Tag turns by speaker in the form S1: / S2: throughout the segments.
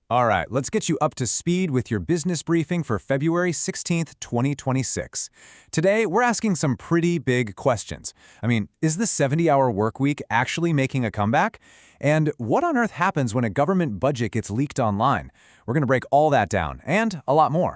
S1: All right, let's get you up to speed with your business briefing for February 16th, 2026. Today, we're asking some pretty big questions. Is the 70-hour work week actually making a comeback? And what on earth happens when a government budget gets leaked online? We're going to break all that down, and a lot more.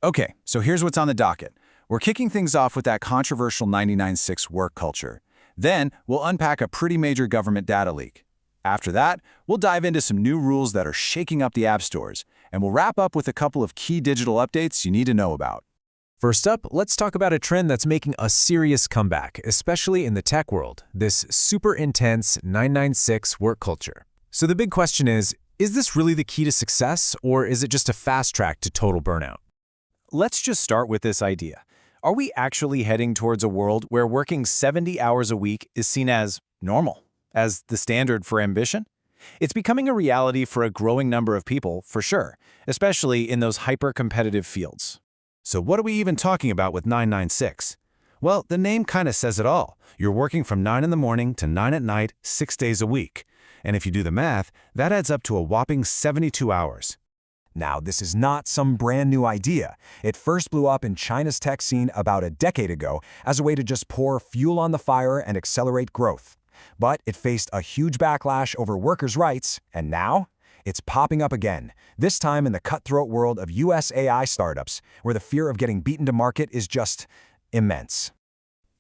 S2: Okay, so here's what's on the docket. We're kicking things off with that controversial 99.6 work culture. Then, we'll unpack a pretty major government data leak. After that, we'll dive into some new rules that are shaking up the app stores, and we'll wrap up with a couple of key digital updates you need to know about.
S1: First up, let's talk about a trend that's making a serious comeback, especially in the tech world, this super intense 996 work culture. So the big question is this really the key to success, or is it just a fast track to total burnout? Let's just start with this idea. Are we actually heading towards a world where working 70 hours a week is seen as normal, as the standard for ambition? It's becoming a reality for a growing number of people, for sure, especially in those hyper-competitive fields. So what are we even talking about with 996? Well, the name kind of says it all. You're working from 9 in the morning to 9 at night, 6 days a week. And if you do the math, that adds up to a whopping 72 hours.
S3: Now, this is not some brand new idea. It first blew up in China's tech scene about a decade ago as a way to just pour fuel on the fire and accelerate growth. But it faced a huge backlash over workers' rights, and now it's popping up again, this time in the cutthroat world of US AI startups, where the fear of getting beaten to market is just immense.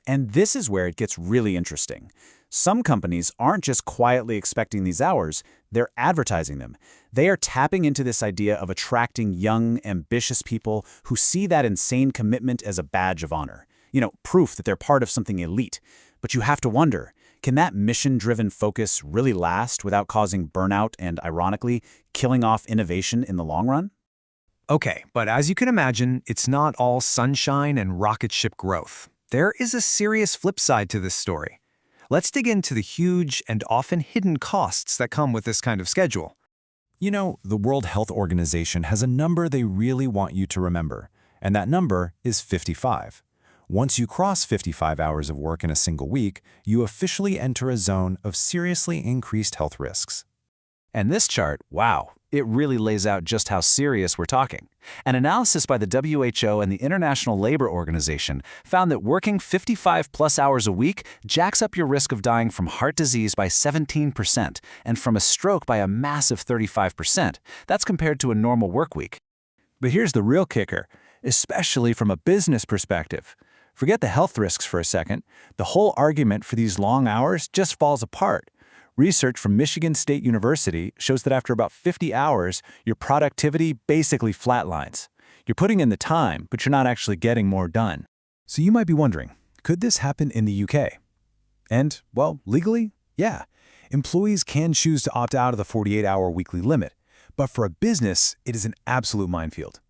S2: And this is where it gets really interesting. Some companies aren't just quietly expecting these hours, they're advertising them. They are tapping into this idea of attracting young, ambitious people who see that insane commitment as a badge of honor. Proof that they're part of something elite. But you have to wonder, can that mission-driven focus really last without causing burnout and, ironically, killing off innovation in the long run?
S1: Okay, but as you can imagine, it's not all sunshine and rocket ship growth. There is a serious flip side to this story. Let's dig into the huge and often hidden costs that come with this kind of schedule.
S3: The World Health Organization has a number they really want you to remember, and that number is 55. Once you cross 55 hours of work in a single week, you officially enter a zone of seriously increased health risks.
S2: And this chart, wow, it really lays out just how serious we're talking. An analysis by the WHO and the International Labor Organization found that working 55-plus hours a week jacks up your risk of dying from heart disease by 17% and from a stroke by a massive 35%. That's compared to a normal work week. But here's the real kicker, especially from a business perspective. Forget the health risks for a second. The whole argument for these long hours just falls apart. Research from Michigan State University shows that after about 50 hours, your productivity basically flatlines. You're putting in the time, but you're not actually getting more done.
S3: So you might be wondering, could this happen in the UK? And, well, legally, yeah. Employees can choose to opt out of the 48-hour weekly limit, but for a business, it is an absolute minefield.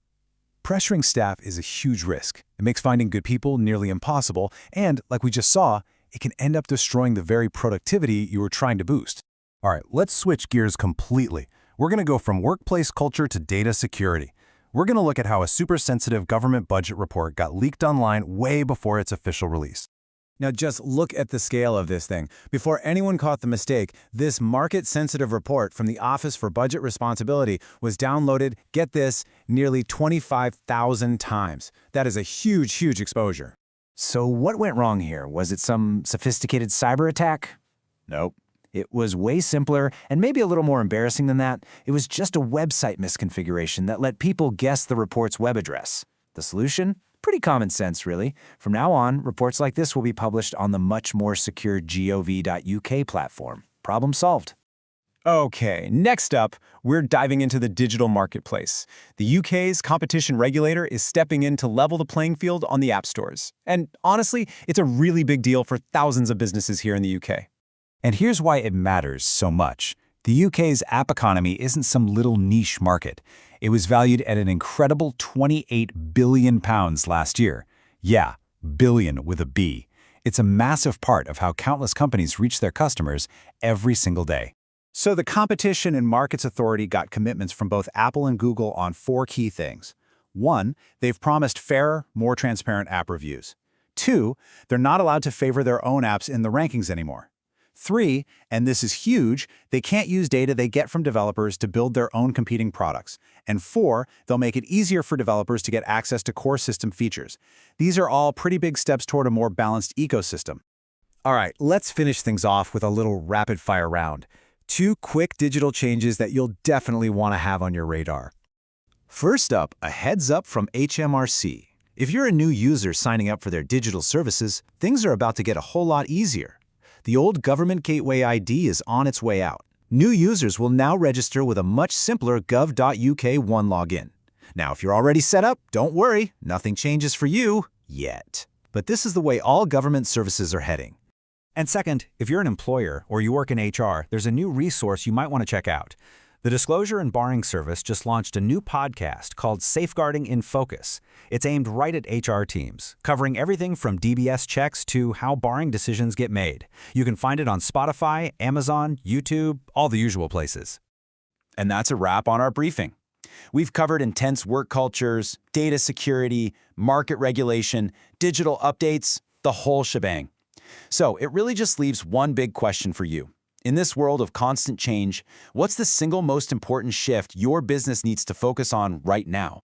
S3: Pressuring staff is a huge risk. It makes finding good people nearly impossible, and, like we just saw, it can end up destroying the very productivity you were trying to boost. All right, let's switch gears completely. We're going to go from workplace culture to data security. We're going to look at how a super-sensitive government budget report got leaked online way before its official release.
S1: Now just look at the scale of this thing. Before anyone caught the mistake, this market-sensitive report from the Office for Budget Responsibility was downloaded, get this, nearly 25,000 times. That is a huge, huge exposure.
S2: So what went wrong here? Was it some sophisticated cyber attack? Nope. It was way simpler and maybe a little more embarrassing than that. It was just a website misconfiguration that let people guess the report's web address. The solution? Pretty common sense, really. From now on, reports like this will be published on the much more secure gov.uk platform. Problem solved.
S1: Okay, next up, we're diving into the digital marketplace. The UK's competition regulator is stepping in to level the playing field on the app stores. And honestly, it's a really big deal for thousands of businesses here in the UK.
S3: And here's why it matters so much. The UK's app economy isn't some little niche market. It was valued at an incredible £28 billion last year. Yeah, billion with a B. It's a massive part of how countless companies reach their customers every single day.
S2: So the Competition and Markets Authority got commitments from both Apple and Google on 4 key things. 1, they've promised fairer, more transparent app reviews. 2, they're not allowed to favor their own apps in the rankings anymore. 3, and this is huge, they can't use data they get from developers to build their own competing products. And 4, they'll make it easier for developers to get access to core system features. These are all pretty big steps toward a more balanced ecosystem.
S3: All right, let's finish things off with a little rapid-fire round. 2 quick digital changes that you'll definitely want to have on your radar. First up, a heads up from HMRC. If you're a new user signing up for their digital services, things are about to get a whole lot easier. The old Government Gateway ID is on its way out. New users will now register with a much simpler gov.uk one login. Now, if you're already set up, don't worry, nothing changes for you yet. But this is the way all government services are heading.
S4: And second, if you're an employer or you work in HR, there's a new resource you might want to check out. The Disclosure and Barring Service just launched a new podcast called Safeguarding in Focus. It's aimed right at HR teams, covering everything from DBS checks to how barring decisions get made. You can find it on Spotify, Amazon, YouTube, all the usual places.
S2: And that's a wrap on our briefing. We've covered intense work cultures, data security, market regulation, digital updates, the whole shebang. So it really just leaves one big question for you. In this world of constant change, what's the single most important shift your business needs to focus on right now?